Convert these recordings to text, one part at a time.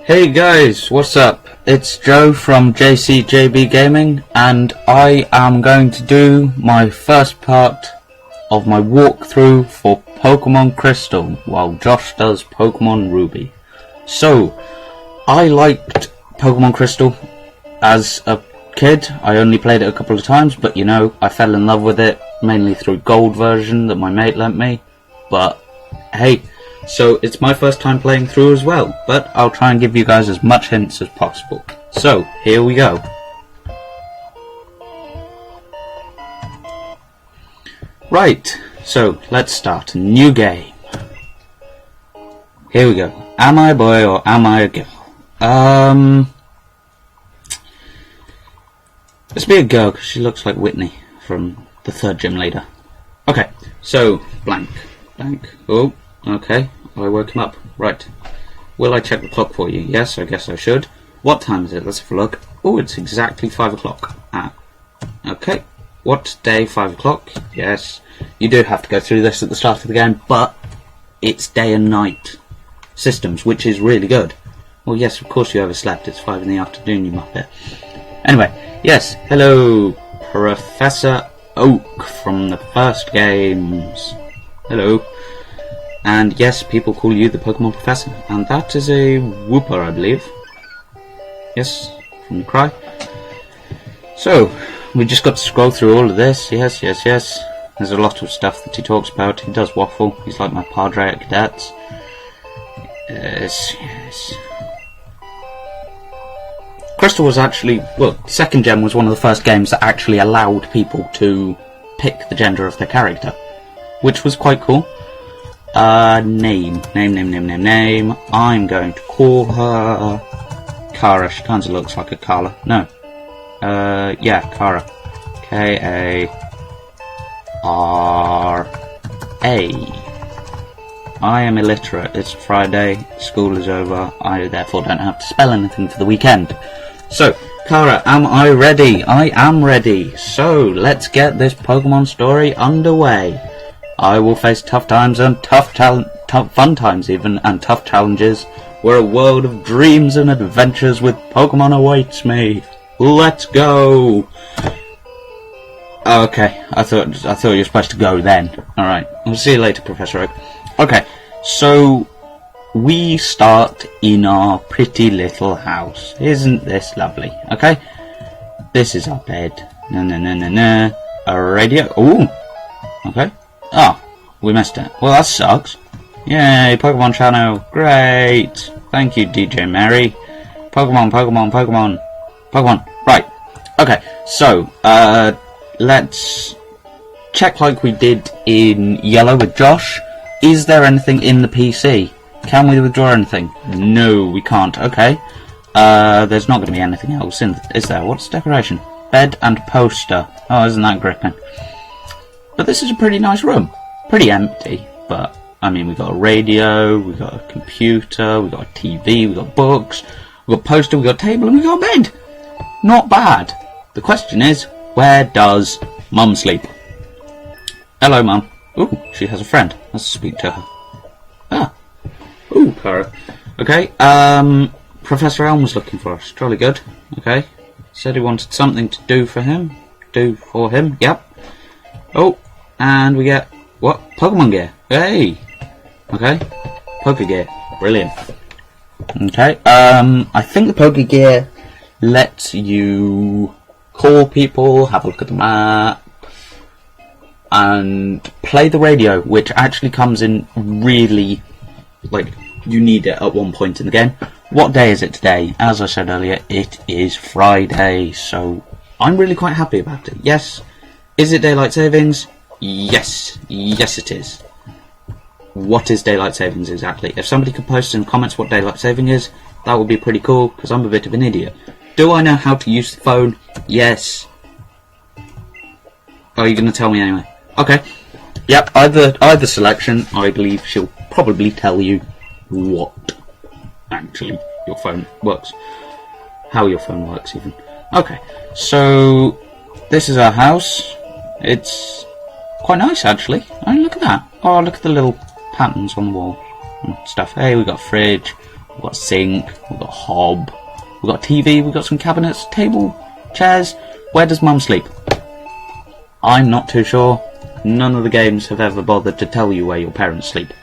Hey guys, what's up? It's Joe from JCJB Gaming, and I am going to do my first part of my walkthrough for Pokemon Crystal, while Josh does Pokemon Ruby. So, I liked Pokemon Crystal as a kid. I only played it a couple of times, but you know, I fell in love with it, mainly through Gold version that my mate lent me. But, hey, so it's my first time playing through as well, but I'll try and give you guys as much hints as possible. So, here we go. Right, so let's start a new game. Here we go. Am I a boy or am I a girl? Let's be a girl because she looks like Whitney from the third gym leader. Okay, so blank. Oh, okay. I woke him up. Right. Will I check the clock for you? Yes, I guess I should. What time is it? Let's have a look. Oh, it's exactly 5 o'clock. Okay. What day? 5 o'clock? Yes. You do have to go through this at the start of the game, but it's day and night systems, which is really good. Well, yes, of course you overslept. It's 5 in the afternoon, you muppet. Anyway, yes. Hello, Professor Oak from the first games. Hello. And yes, people call you the Pokemon Professor, and that is a whooper, I believe. Yes, from the cry. So, we just got to scroll through all of this. Yes. There's a lot of stuff that he talks about. He does waffle. He's like my padre at cadets. Yes. Crystal was actually, well, second gen was one of the first games that actually allowed people to pick the gender of their character, which was quite cool. Name. I'm going to call her Kara. She kinda looks like a Carla. No. Yeah, Kara. K-A-R-A. I am illiterate. It's Friday. School is over. I therefore don't have to spell anything for the weekend. So, Kara, am I ready? I am ready. So, let's get this Pokemon story underway. I will face tough times and fun times even, and tough challenges, where a world of dreams and adventures with Pokemon awaits me. Let's go! Okay, I thought you were supposed to go then. Alright, we'll see you later, Professor Oak. Okay, so we start in our pretty little house. Isn't this lovely? Okay, this is our bed. A radio. Ooh, okay. Oh, we missed it. Well, that sucks. Yay, Pokemon channel. Great. Thank you, DJ Mary. Pokemon. Right. Okay, so, let's check like we did in Yellow with Josh. Is there anything in the PC? Can we withdraw anything? No, we can't. Okay. There's not going to be anything else, is there? What's decoration? Bed and poster. Oh, isn't that gripping? But this is a pretty nice room. Pretty empty, but, I mean, we got a radio, we got a computer, we got a TV, we got books, we got a poster, we got a table, and we got a bed. Not bad. The question is, where does Mum sleep? Hello, Mum. Ooh, she has a friend. Let's speak to her. Ah. Ooh, Kara. Okay, Professor Elm was looking for us. Jolly good. Okay. Said he wanted something to do for him. Yep. Oh, and we get, what? Pokemon gear. Hey! Okay. Poke gear. Brilliant. Okay, I think the Poke gear lets you call people, have a look at the map, and play the radio, which actually comes in really, like, you need it at one point in the game. What day is it today? As I said earlier, it is Friday, so I'm really quite happy about it. Yes. Is it daylight savings? Yes it is. What is daylight savings exactly? If somebody could post in the comments what daylight saving is, that would be pretty cool, because I'm a bit of an idiot. Do I know how to use the phone? Yes. Oh, you're going to tell me anyway? Okay. Yep, either selection. I believe she'll probably tell you what actually your phone works. How your phone works even. Okay, so this is our house. It's quite nice actually. I mean, look at that. Oh, look at the little patterns on the wall and stuff. Hey, we got a fridge, we've got a sink, we've got a hob, we've got a TV, we've got some cabinets, table, chairs. Where does Mum sleep? I'm not too sure. None of the games have ever bothered to tell you where your parents sleep.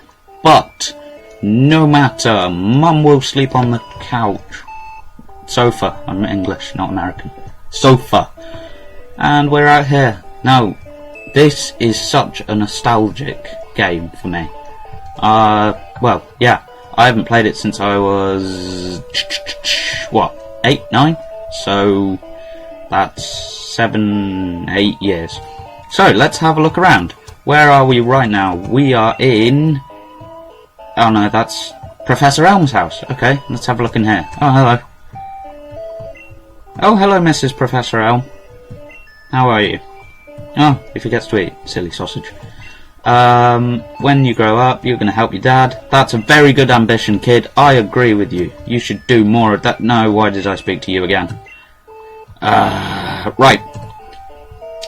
But, no matter, Mum will sleep on the couch. Sofa. I'm English, not American. Sofa. And we're out here. Now, this is such a nostalgic game for me. Well, yeah. I haven't played it since I was... what? 8, 9? So, that's 7, 8 years. So, let's have a look around. Where are we right now? We are in... oh no, that's Professor Elm's house. Okay, let's have a look in here. Oh, hello. Oh, hello, Mrs. Professor Elm. How are you? Oh, he forgets to eat. Silly sausage. When you grow up, you're going to help your dad. That's a very good ambition, kid. I agree with you. You should do more of that. No, why did I speak to you again? Right.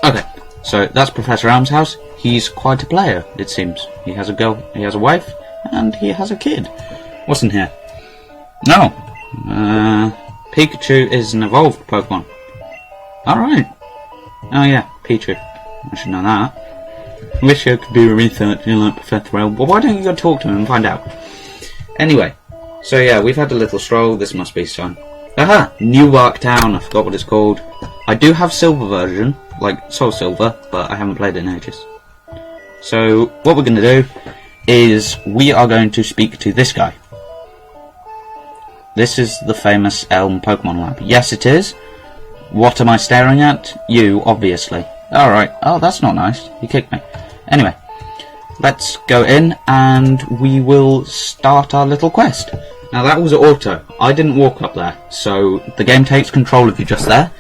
Okay, so that's Professor Elm's house. He's quite a player, it seems. He has a girl, he has a wife, and he has a kid. What's in here? No. Pikachu is an evolved Pokemon. Alright. Oh yeah, Pichu. I should know that. I wish I could do research like Professor Elm. Well, why don't you go talk to him and find out? Anyway, so yeah, we've had a little stroll. This must be sun. Aha! Newark Town. I forgot what it's called. I do have Silver version, like Soul Silver, but I haven't played it in ages. So, what we're going to do is we are going to speak to this guy. This is the famous Elm Pokemon Lab. Yes, it is. What am I staring at? You, obviously. Alright. Oh, that's not nice. You kicked me. Anyway, let's go in and we will start our little quest. Now, that was auto. I didn't walk up there, so the game takes control of you just there.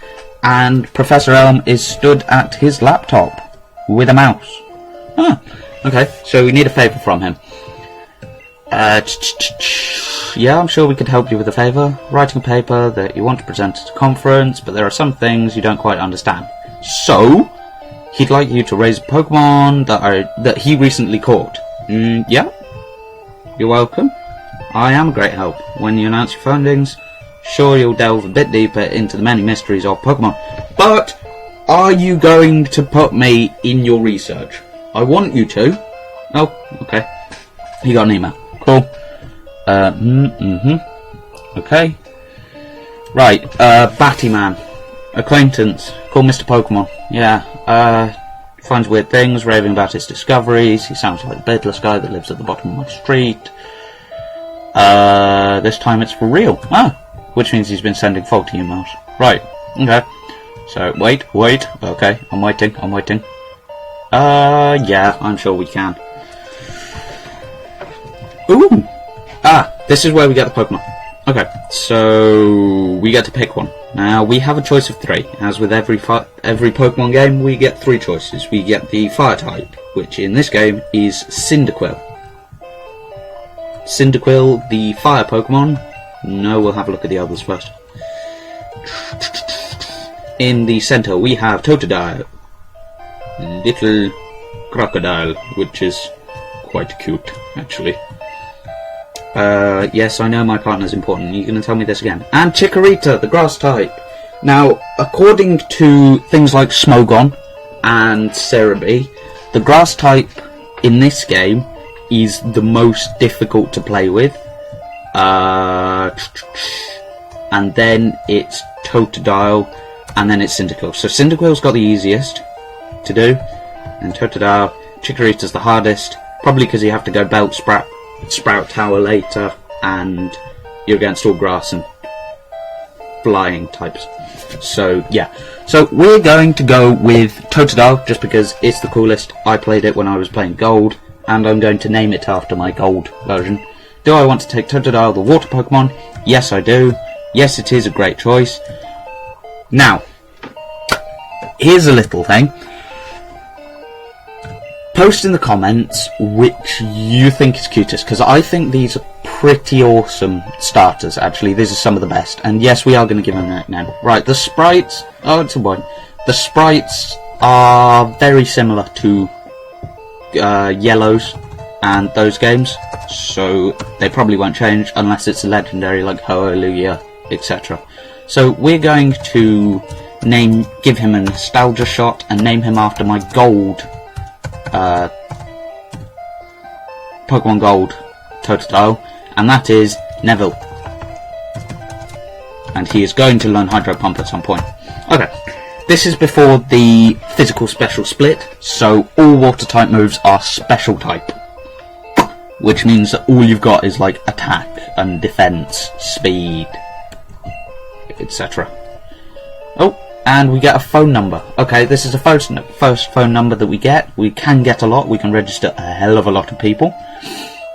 And Professor Elm is stood at his laptop with a mouse. Ah, okay, so we need a favour from him. Yeah, I'm sure we could help you with a favour. Writing a paper that you want to present at a conference, but there are some things you don't quite understand. So, he'd like you to raise a Pokemon that he recently caught. Yeah? You're welcome. I am a great help. When you announce your findings, sure you'll delve a bit deeper into the many mysteries of Pokemon. But, are you going to put me in your research? I want you to. Oh, okay. You got an email. Cool. Okay. Right, Battyman. Acquaintance. Call Mr. Pokemon. Yeah, finds weird things, raving about his discoveries. He sounds like a beardless guy that lives at the bottom of my street. This time it's for real. Ah, which means he's been sending faulty emails. Right, okay. So, wait. Okay, I'm waiting. Yeah, I'm sure we can. Ooh! Ah, this is where we get the Pokemon. Okay, so we get to pick one. Now, we have a choice of 3. As with every Pokemon game, we get 3 choices. We get the Fire type, which in this game is Cyndaquil. Cyndaquil, the Fire Pokemon. No, we'll have a look at the others first. In the centre, we have Totodile. Little crocodile, which is quite cute, actually. Yes, I know my partner's important. You're going to tell me this again. And Chikorita, the grass type. Now, according to things like Smogon and Cerebi, the grass type in this game is the most difficult to play with. And then it's Totodile, and then it's Cyndaquil. So Cyndaquil's got the easiest to do, and Totodile. Chikorita's the hardest, probably because you have to go Belt Sprout Tower later, and you're against all grass and flying types. So yeah, so we're going to go with Totodile just because it's the coolest. I played it when I was playing Gold, and I'm going to name it after my Gold version. Do I want to take Totodile, the water Pokemon? Yes, I do. Yes, it is a great choice. Now, here's a little thing. Post in the comments which you think is cutest, because I think these are pretty awesome starters, actually. These are some of the best. And yes, we are going to give them a nickname. Right, the sprites... oh, it's a one. The sprites are very similar to Yellows and those games. so they probably won't change unless it's a legendary like Hallelujah, etc. So we're going to give him a nostalgia shot and name him after my gold Pokemon Gold Totodile, and that is Neville. And he is going to learn Hydro Pump at some point. Okay, this is before the physical special split, so all water type moves are special type, which means that all you've got is like attack and defense, speed, etc. Oh, and we get a phone number. Okay, this is the first phone number that we get. We can get a lot. We can register a hell of a lot of people,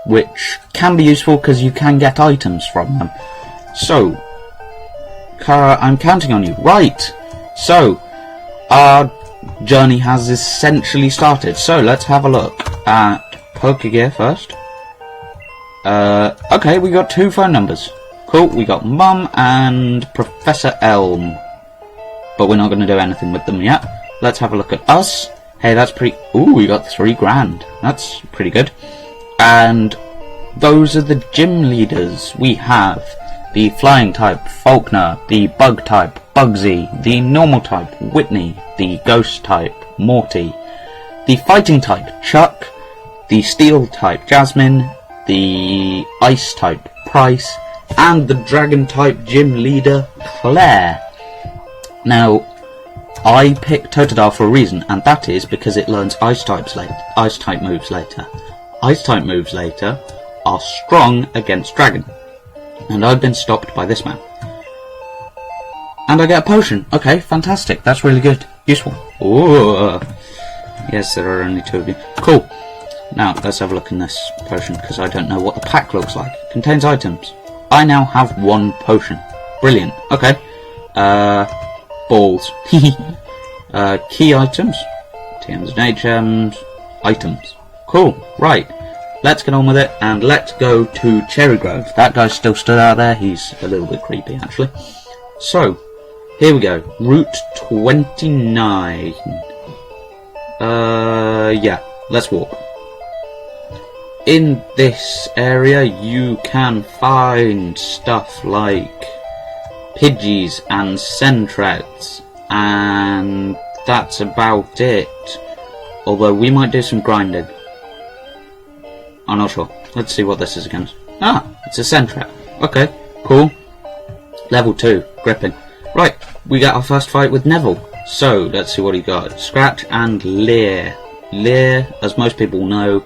which can be useful because you can get items from them. So, Kara, I'm counting on you. Right, so our journey has essentially started. So let's have a look at Pokegear first. Okay, we got 2 phone numbers. Cool, we got Mum and Professor Elm, but we're not going to do anything with them yet. Let's have a look at us. Hey, that's pretty... Ooh, we got 3 grand. That's pretty good. And those are the gym leaders. We have the flying type, Faulkner, the bug type, Bugsy, the normal type, Whitney, the ghost type, Morty, the fighting type, Chuck, the steel type, Jasmine, the ice type, Price, and the dragon type gym leader, Claire. Now, I picked Totodile for a reason, and that is because it learns ice type moves later. Ice type moves later are strong against dragon, and I've been stopped by this man. And I get a potion. Okay, fantastic. That's really good. Useful. Ooh. Yes, there are only 2 of you. Cool. Now, let's have a look in this potion, because I don't know what the pack looks like. Contains items. I now have 1 potion. Brilliant. Okay. Balls. Key items. TMs and HMs. Items. Cool. Right. Let's get on with it, and let's go to Cherry Grove. That guy's still stood out there. He's a little bit creepy, actually. So, here we go. Route 29. Yeah. Let's walk. In this area, you can find stuff like Pidgeys and Sentrets, and that's about it. Although we might do some grinding. I'm not sure. Let's see what this is against. Ah, it's a Sentret. Okay, cool. Level 2, gripping. Right, we got our first fight with Neville. So, let's see what he got. Scratch and Leer. Leer, as most people know,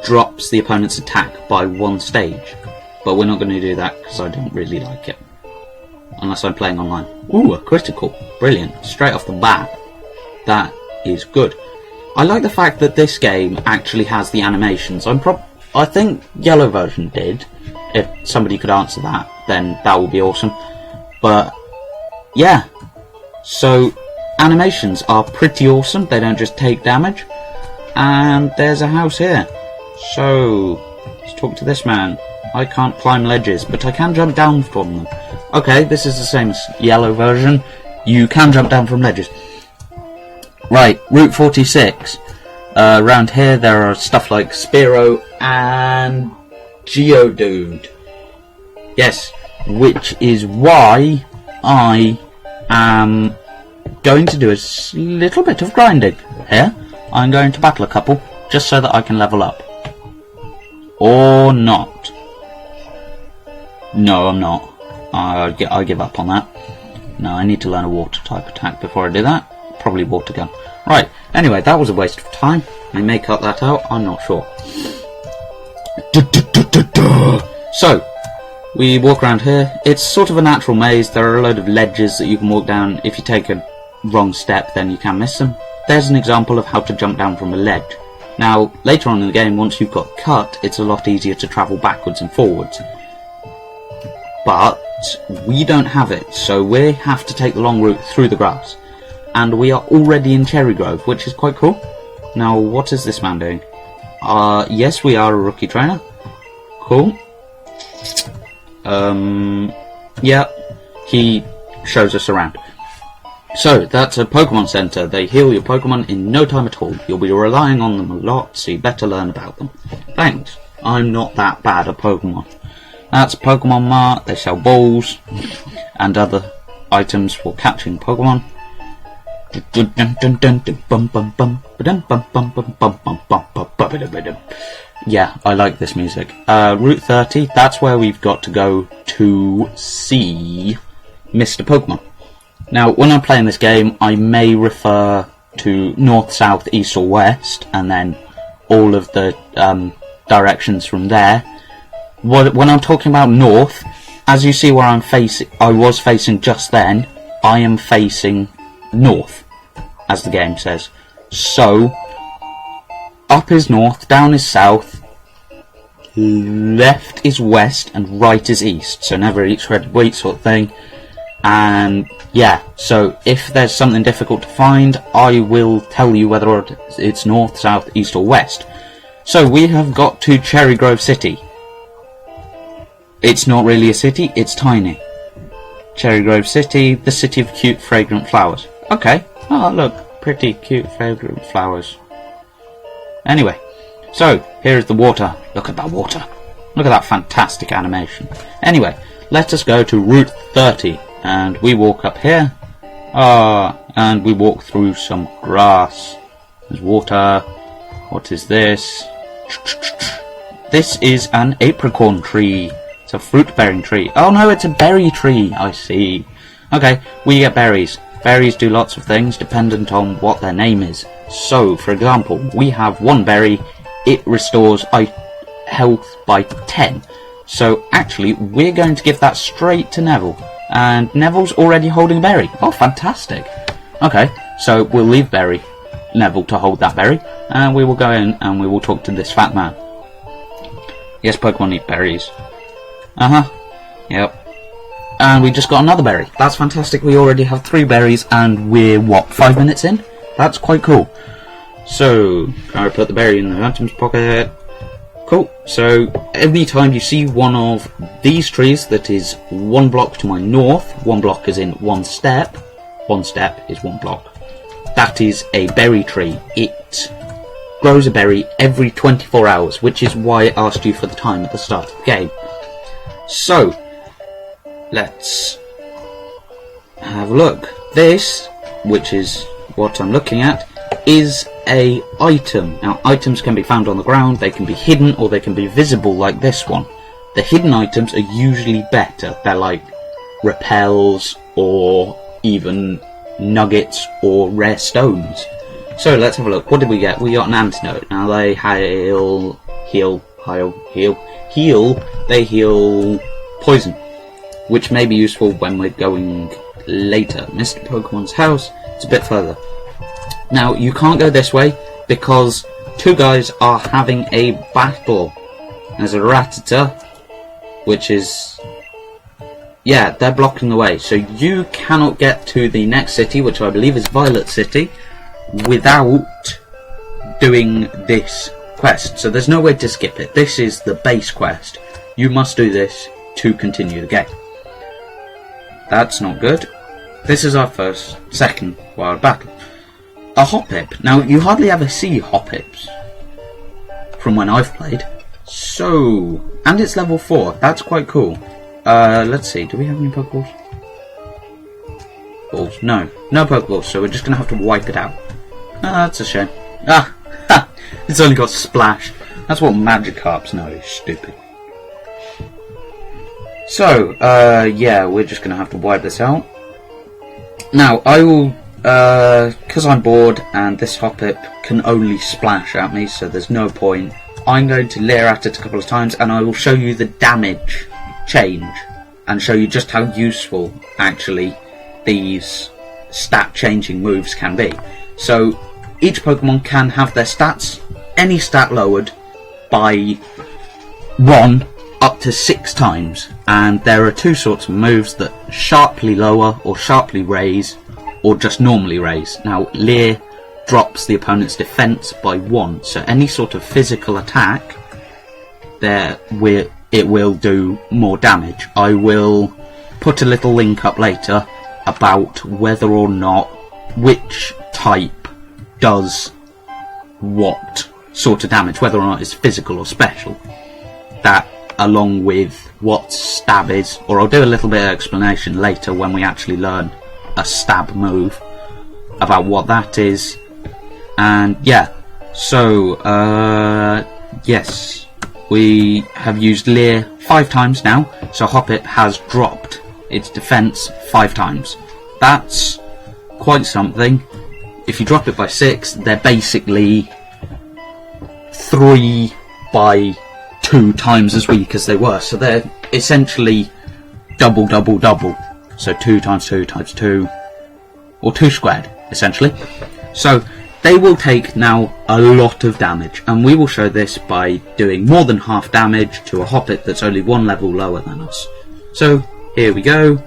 drops the opponent's attack by 1 stage. But we're not going to do that because I don't really like it. Unless I'm playing online. Ooh, a critical. Brilliant. Straight off the bat. That is good. I like the fact that this game actually has the animations. I think Yellow version did. If somebody could answer that, then that would be awesome. But, yeah. So, animations are pretty awesome. They don't just take damage. And there's a house here. So, let's talk to this man. I can't climb ledges, but I can jump down from them. Okay, this is the same as Yellow version. You can jump down from ledges. Right, Route 46. Around here there are stuff like Spearow and Geodude. Yes, which is why I am going to do a little bit of grinding here. I'm going to battle a couple, just so that I can level up. Or not. No, I'm not. I give up on that. No, I need to learn a water type attack before I do that. Probably water gun. Right, anyway, that was a waste of time. I may cut that out, I'm not sure. So, we walk around here. It's sort of a natural maze. There are a load of ledges that you can walk down. If you take a wrong step, then you can miss them. There's an example of how to jump down from a ledge. Now, later on in the game, once you've got cut, it's a lot easier to travel backwards and forwards. But we don't have it, so we have to take the long route through the grass. And we are already in Cherry Grove, which is quite cool. Now, what is this man doing? Yes, we are a rookie trainer. Cool. Yeah, he shows us around. So, that's a Pokemon Center. They heal your Pokemon in no time at all. You'll be relying on them a lot, so you better learn about them. Thanks. I'm not that bad at Pokemon. That's Pokemon Mart. They sell balls and other items for catching Pokemon. Yeah, I like this music. Route 30, that's where we've got to go to see Mr. Pokemon. Now, when I'm playing this game, I may refer to north, south, east or west, and then all of the directions from there. When I'm talking about north, as you see where I was facing just then, I am facing north, as the game says. So, up is north, down is south, left is west, and right is east. So never eat shredded wheat sort of thing. And yeah, so if there's something difficult to find, I will tell you whether it's north, south, east or west. So we have got to Cherry Grove City. It's not really a city, it's tiny. Cherry Grove City, the city of cute fragrant flowers. Okay, oh look, pretty cute fragrant flowers. Anyway, so here's the water. Look at that water. Look at that fantastic animation. Anyway, let us go to Route 30. And we walk up here. And we walk through some grass. There's water. What is this? This is an apricorn tree. It's a fruit-bearing tree. Oh no, it's a berry tree. I see. Okay, we get berries. Berries do lots of things dependent on what their name is. So, for example, we have one berry. It restores health by 10. So, actually, we're going to give that straight to Neville. And Neville's already holding a berry. Oh, fantastic. Okay, so we'll leave Neville to hold that berry. And we will go in and we will talk to this fat man. Yes, Pokemon eat berries. Yep. And we just got another berry. That's fantastic. We already have 3 berries and we're, what, 5 minutes in? That's quite cool. So, I put the berry in the items pocket. Cool. So, every time you see one of these trees that is 1 block to my north, 1 block is in 1 step is 1 block. That is a berry tree. It grows a berry every 24 hours, which is why I asked you for the time at the start of the game. So, let's have a look. This, which is what I'm looking at, is a item. Now, items can be found on the ground, they can be hidden, or they can be visible like this one. The hidden items are usually better. They're like repels, or even nuggets, or rare stones. So, let's have a look. What did we get? We got an antidote. Now, they they heal poison, which may be useful when we're going later. Mr. Pokemon's house, it's a bit further. Now, you can't go this way because 2 guys are having a battle. There's a Rattata, which is... yeah, they're blocking the way. So you cannot get to the next city, which I believe is Violet City, without doing this quest. So there's no way to skip it. This is the base quest. You must do this to continue the game. That's not good. This is our second wild battle. A Hoppip. Now, you hardly ever see Hoppips from when I've played. So, and it's level 4. That's quite cool. Let's see. Do we have any Pokeballs? Balls? No. No Pokeballs, so we're just going to have to wipe it out. That's a shame. It's only got Splash. That's what Magikarps know, stupid. So, yeah, we're just going to have to wipe this out. Now, I will... because I'm bored and this Hoppip can only splash at me, so there's no point. I'm going to leer at it a couple of times and I will show you the damage change and show you just how useful actually these stat changing moves can be. So each Pokemon can have their stats, any stat lowered by 1 up to 6 times, and there are 2 sorts of moves that sharply lower or sharply raise or just normally raise. Now, Leer drops the opponent's defense by 1, so any sort of physical attack, it will do more damage. I will put a little link up later about whether or not which type does what sort of damage, whether or not it's physical or special. that along with what stab is, or I'll do a little bit of explanation later when we actually learn a stab move about what that is. And yeah, so yes, we have used Lear 5 times now, so Hoppet has dropped its defense 5 times. That's quite something. If you drop it by 6, they're basically 3 by 2 times as weak as they were, so they're essentially double. So 2 times 2 times 2, or 2 squared, essentially. So they will take now a lot of damage, and we will show this by doing more than half damage to a Hoppet that's only 1 level lower than us. So here we go,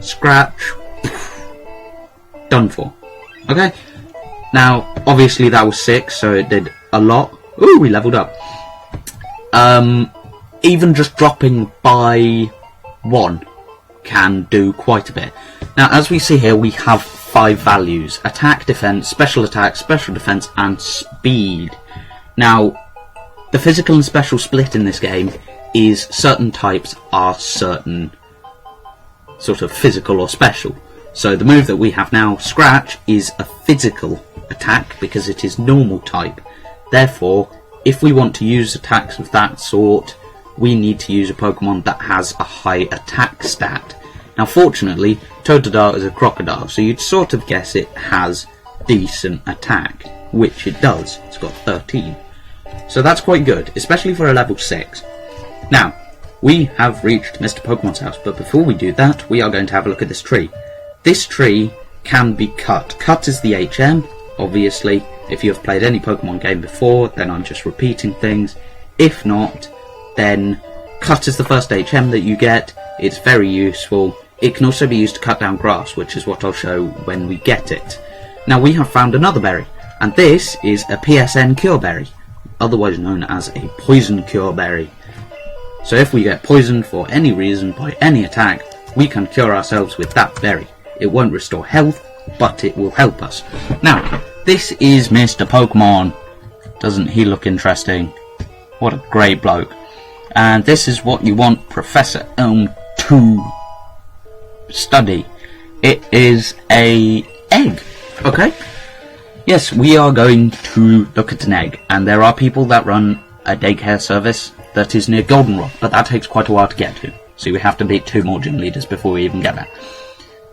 scratch, done for. Okay, now obviously that was 6, so it did a lot. Ooh, we leveled up. Even just dropping by 1 can do quite a bit. Now, as we see here, we have 5 values: attack, defense, special defense, and speed. Now, the physical and special split in this game is certain types are certain sort of physical or special. So the move that we have now, Scratch, is a physical attack because it is normal type. Therefore, if we want to use attacks of that sort, we need to use a Pokemon that has a high attack stat. Now fortunately, Totodile is a crocodile, so you'd sort of guess it has decent attack, which it does. It's got 13. So that's quite good, especially for a level 6. Now, we have reached Mr. Pokemon's house, but before we do that, we are going to have a look at this tree. This tree can be cut. Cut is the HM, obviously. If you have played any Pokemon game before, then I'm just repeating things. If not, then cut is the first HM that you get. It's very useful. It can also be used to cut down grass, which is what I'll show when we get it. Now we have found another berry, and this is a PSN Cure Berry, otherwise known as a Poison Cure Berry. So if we get poisoned for any reason by any attack, we can cure ourselves with that berry. It won't restore health, but it will help us. Now, this is Mr. Pokemon. Doesn't he look interesting? What a great bloke. And this is what you want Professor Elm to study. It is a egg. Okay? Yes, we are going to look at an egg. And there are people that run a daycare service that is near Goldenrod, but that takes quite a while to get to. So we have to beat 2 more gym leaders before we even get there.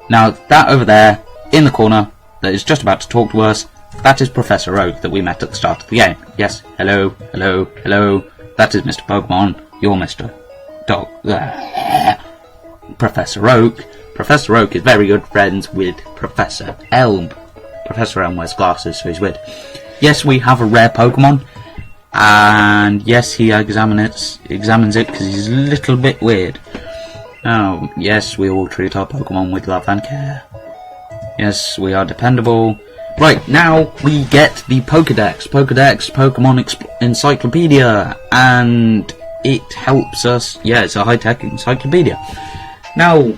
Now, that over there, in the corner, that is just about to talk to us, that is Professor Oak that we met at the start of the game. Yes, hello. That is Mr. Pokemon. You're Mr. Dog. Professor Oak. Professor Oak is very good friends with Professor Elm. Professor Elm wears glasses, so he's weird. Yes, we have a rare Pokemon. And yes, he examines it because he's a little bit weird. Oh, yes, we all treat our Pokemon with love and care. Yes, we are dependable. Right, now we get the Pokedex. Pokemon Encyclopedia. And it helps us. Yeah, it's a high-tech encyclopedia. Now,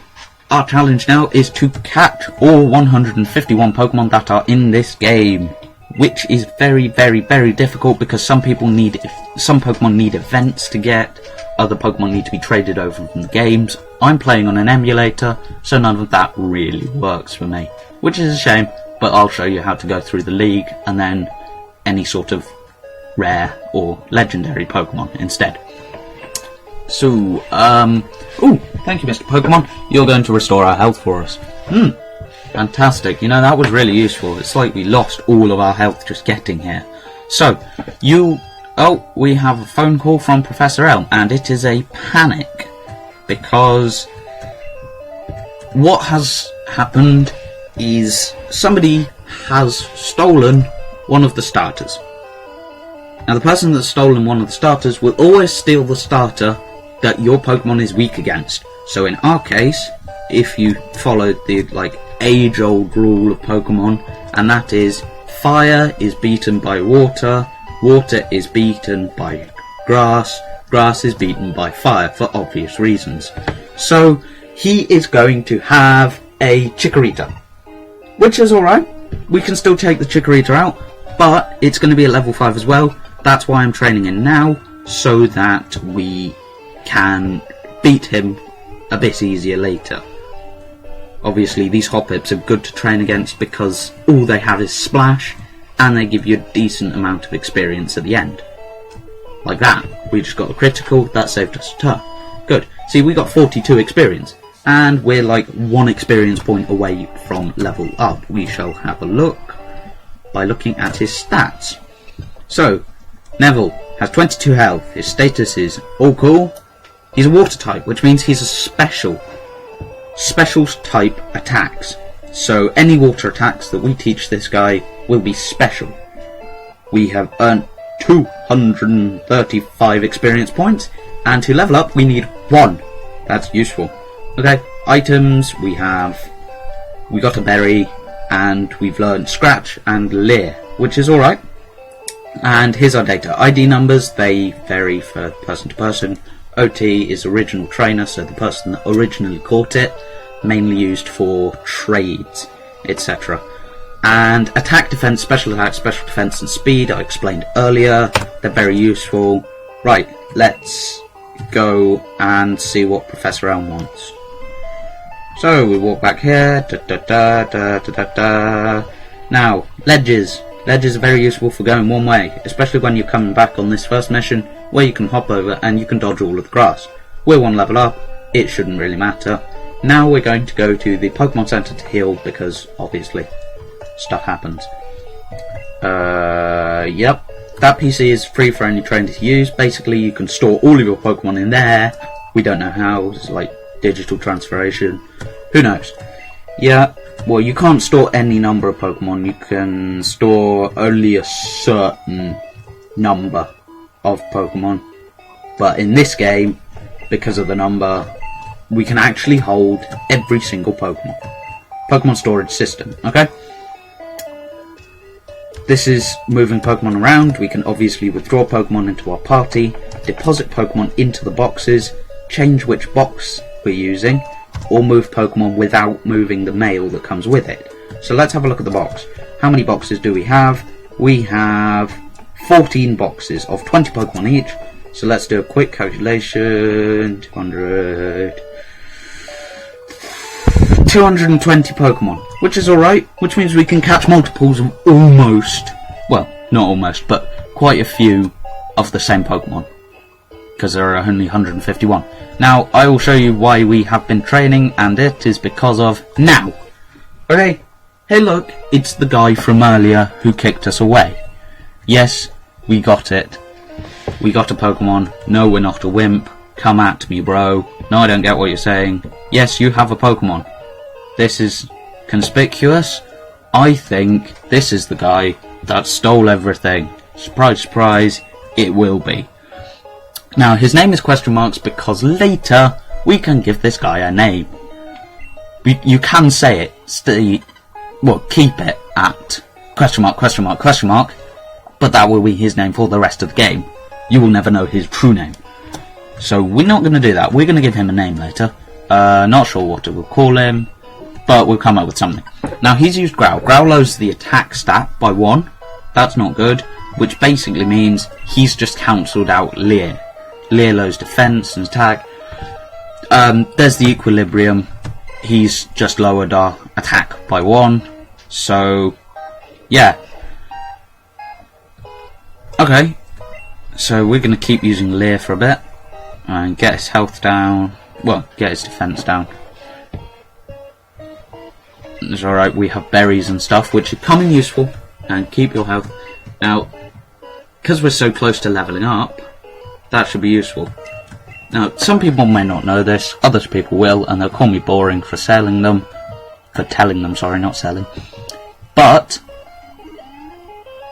our challenge now is to catch all 151 Pokemon that are in this game. Which is very, very, very difficult because some Pokemon need events to get. Other Pokemon need to be traded over from the games. I'm playing on an emulator, so none of that really works for me. Which is a shame, but I'll show you how to go through the league and then any sort of rare or legendary Pokemon instead. So, ooh, thank you, Mr. Pokemon. You're going to restore our health for us. Fantastic. You know, that was really useful. It's like we lost all of our health just getting here. So, we have a phone call from Professor Elm, and it is a panic. Because what has happened is somebody has stolen one of the starters. Now, the person that's stolen one of the starters will always steal the starter that your Pokemon is weak against. So in our case, if you follow the age-old rule of Pokemon, and that is fire is beaten by water, water is beaten by grass, grass is beaten by fire for obvious reasons. So he is going to have a Chikorita, which is alright. We can still take the Chikorita out, but it's going to be at level 5 as well. That's why I'm training in now, so that we can beat him a bit easier later. Obviously these Hoppips are good to train against because all they have is Splash, and they give you a decent amount of experience at the end. Like that. We just got a critical, that saved us a turn. Good. See, we got 42 experience, and we're like 1 experience point away from level up. We shall have a look by looking at his stats. So, Neville has 22 health, his status is all cool. He's a water type, which means he's a special type attacks. So any water attacks that we teach this guy will be special. We have earned 235 experience points, and to level up we need 1. That's useful. Okay, items, we got a berry, and we've learned Scratch and Leer, which is alright. And here's our data. ID numbers, they vary for person to person. OT is original trainer, so the person that originally caught it, mainly used for trades, etc. And attack, defense, special defense, and speed, I explained earlier. They're very useful. Right, let's go and see what Professor Elm wants. So we walk back here. Now, ledges. Ledges are very useful for going one way, especially when you're coming back on this first mission, where you can hop over and you can dodge all of the grass. We're 1 level up, it shouldn't really matter. Now we're going to go to the Pokemon Center to heal, because obviously stuff happens. Yep, that PC is free for any trainer to use. Basically you can store all of your Pokemon in there. We don't know how, it's like digital transferation, who knows. Yeah, well, you can't store any number of Pokemon, you can store only a certain number of Pokemon. But in this game, because of the number, we can actually hold every single Pokemon. Pokemon storage system, okay? This is moving Pokemon around. We can obviously withdraw Pokemon into our party, deposit Pokemon into the boxes, change which box we're using, or move Pokemon without moving the mail that comes with it. So let's have a look at the box. How many boxes do we have? We have 14 boxes of 20 Pokemon each. So let's do a quick calculation. 220 Pokemon, which is alright, which means we can catch multiples of almost, well, not almost, but quite a few of the same Pokemon, because there are only 151. Now, I will show you why we have been training, and it is because of now. Okay, hey look, it's the guy from earlier who kicked us away. Yes, we got it. We got a Pokemon. No, we're not a wimp. Come at me, bro. No, I don't get what you're saying. Yes, you have a Pokemon. This is conspicuous. I think this is the guy that stole everything. Surprise, surprise, it will be. Now, his name is question marks because later we can give this guy a name. You can say it, keep it at question mark, but that will be his name for the rest of the game. You will never know his true name. So we're not going to do that. We're going to give him a name later. Not sure what we'll call him, but we'll come up with something. Now, he's used Growl. Growl lowers the attack stat by 1. That's not good, which basically means he's just cancelled out Leer. Leer lowers defense and attack. There's the equilibrium. He's just lowered our attack by 1. So, yeah. Okay. So we're going to keep using Leer for a bit. And get his health down. Well, get his defense down. It's alright, we have berries and stuff, which are coming useful. And keep your health. Now, because we're so close to leveling up, that should be useful. Now, some people may not know this, other people will, and they'll call me boring for telling them, sorry, not selling. But,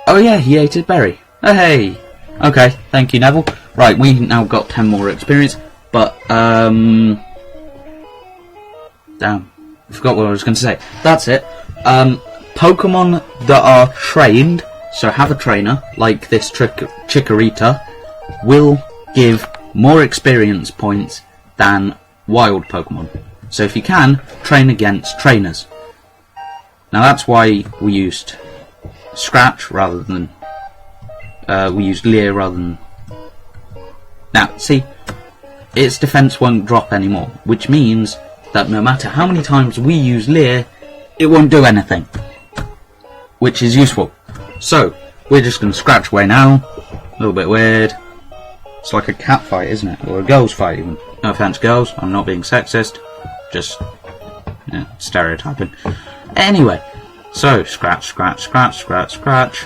oh yeah, he ate his berry. Oh, hey! Okay, thank you, Neville. Right, we now got 10 more experience, but, damn, I forgot what I was going to say. That's it. Pokemon that are trained, so have a trainer, like this Chikorita, will give more experience points than wild Pokemon. So if you can, train against trainers. Now that's why we used Scratch rather than... we used Leer rather than... Now, see, its defense won't drop anymore, which means that no matter how many times we use Lear, it won't do anything, which is useful. So we're just going to scratch away now. A little bit weird. It's like a cat fight, isn't it? Or a girls fight even. No offense, girls, I'm not being sexist, just stereotyping. Anyway, so scratch, scratch, scratch, scratch, scratch.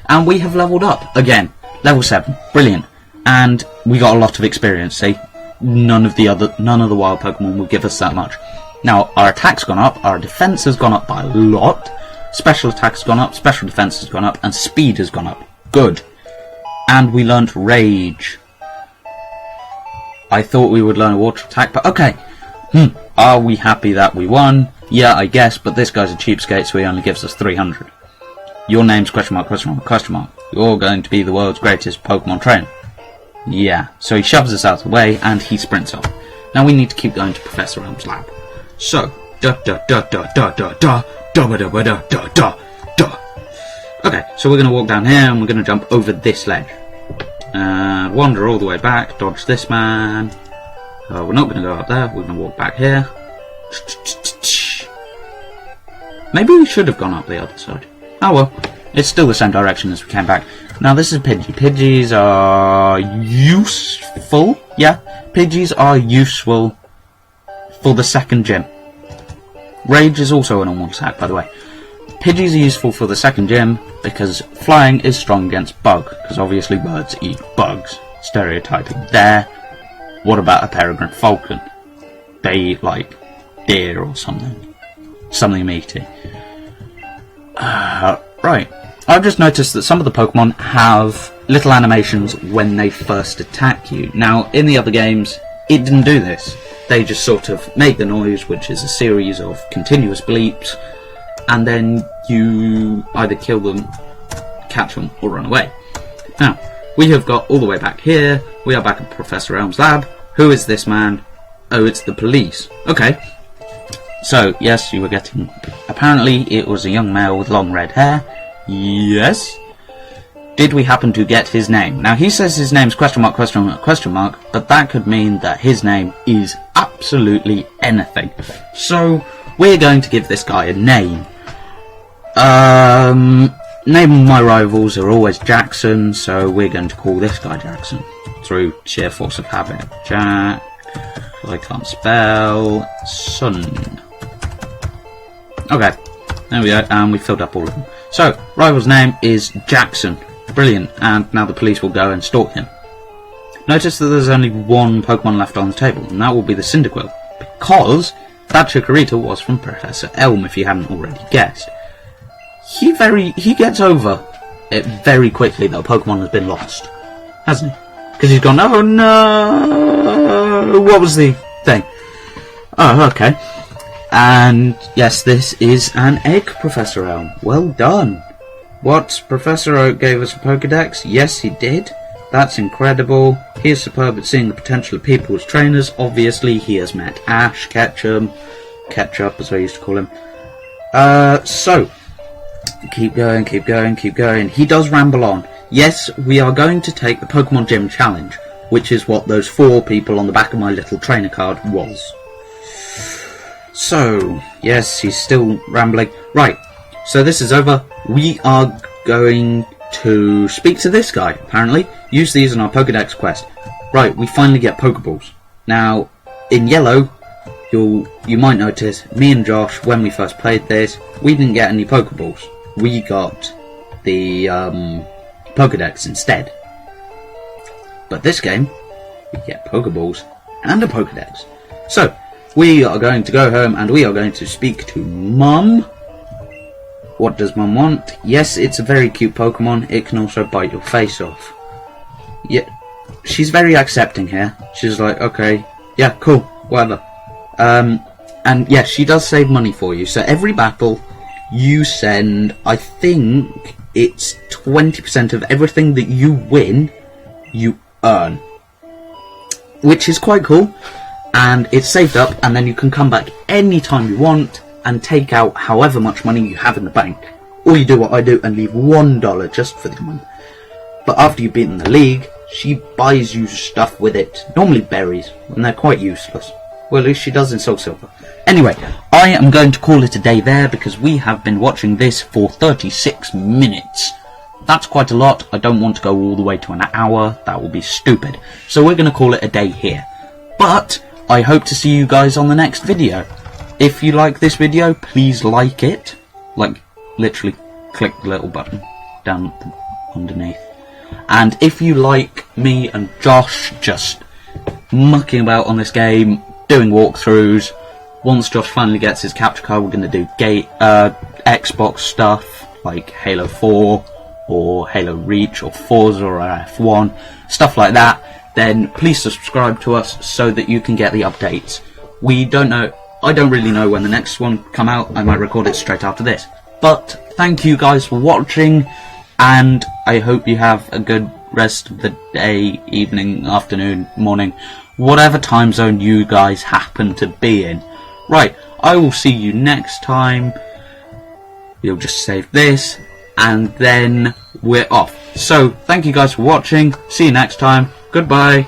And we have leveled up again. Level 7. Brilliant. And we got a lot of experience, see? None of the wild Pokemon will give us that much. Now, our attack's gone up, our defense has gone up by a lot, special attack's gone up, special defense has gone up, and speed has gone up. Good. And we learnt Rage. I thought we would learn a water attack, but okay. Are we happy that we won? Yeah, I guess, but this guy's a cheapskate, so he only gives us 300. Your name's question mark, question mark, question mark. You're going to be the world's greatest Pokemon trainer. Yeah, so he shoves us out of the way, and he sprints off. Now we need to keep going to Professor Elm's lab. So, okay, so we're going to walk down here, and we're going to jump over this ledge. Wander all the way back, dodge this man. We're not going to go up there, we're going to walk back here. Maybe we should have gone up the other side. Oh well, it's still the same direction as we came back. Now this is Pidgey. Pidgeys are useful. Yeah, Pidgeys are useful for the second gym. Rage is also a normal attack, by the way. Pidgeys are useful for the second gym because flying is strong against bug, because obviously birds eat bugs. Stereotyping there. What about a peregrine falcon? They eat like deer or something. Something meaty. Right. I've just noticed that some of the Pokemon have little animations when they first attack you. Now, in the other games, it didn't do this. They just sort of make the noise, which is a series of continuous bleeps, and then you either kill them, catch them, or run away. Now, we have got all the way back here. We are back at Professor Elm's lab. Who is this man? Oh, it's the police. Okay. So, yes, you were getting... Apparently, it was a young male with long red hair. Yes. Did we happen to get his name? Now, he says his name's question mark, question mark, question mark, but that could mean that his name is absolutely anything. So, we're going to give this guy a name. Name of my rivals are always Jackson, so we're going to call this guy Jackson. Through sheer force of habit. Jack... I can't spell... Sun. Okay, there we go, and we filled up all of them. So, rival's name is Jackson. Brilliant, and now the police will go and stalk him. Notice that there's only one Pokemon left on the table, and that will be the Cyndaquil, because that Chikorita was from Professor Elm, if you hadn't already guessed. He gets over it very quickly that a Pokemon has been lost, hasn't he? Because he's gone, oh no, what was the thing? Oh, okay. And yes, this is an egg, Professor Elm. Well done. What? Professor Oak gave us a Pokedex? Yes, he did. That's incredible. He is superb at seeing the potential of people as trainers. Obviously, he has met Ash Ketchum. Ketchup, as I used to call him. So, keep going, keep going, keep going. He does ramble on. Yes, we are going to take the Pokemon Gym Challenge, which is what those 4 people on the back of my little trainer card was. So, yes, he's still rambling. Right, so this is over. We are going to speak to this guy, apparently. Use these in our Pokedex quest. Right, we finally get Pokeballs. Now, in yellow, you might notice, me and Josh, when we first played this, we didn't get any Pokeballs. We got the Pokedex instead. But this game, we get Pokeballs and a Pokedex. So, we are going to go home and we are going to speak to Mum. What does Mum want? Yes, it's a very cute Pokemon. It can also bite your face off. Yeah, she's very accepting here. She's like, okay, yeah, cool, whatever. And yeah, she does save money for you. So every battle you send, I think it's 20% of everything that you win, you earn. Which is quite cool. And it's saved up, and then you can come back anytime you want and take out however much money you have in the bank. Or you do what I do and leave $1 just for the money. But after you've beaten the league, She buys you stuff with it. Normally berries, and they're quite useless. Well, at least she does in Soul Silver. Anyway, I am going to call it a day there because we have been watching this for 36 minutes. That's quite a lot. I don't want to go all the way to an hour. That will be stupid. So we're going to call it a day here. But I hope to see you guys on the next video. If you like this video, please like it. Like, literally click the little button down underneath. And if you like me and Josh just mucking about on this game, doing walkthroughs, once Josh finally gets his capture card, we're going to do Xbox stuff like Halo 4 or Halo Reach or Forza or F1, stuff like that. Then please subscribe to us so that you can get the updates. I don't really know when the next one come out. I might record it straight after this. But thank you guys for watching, and I hope you have a good rest of the day, evening, afternoon, morning, whatever time zone you guys happen to be in. Right, I will see you next time. You'll just save this, and then we're off. So, thank you guys for watching. See you next time. Goodbye.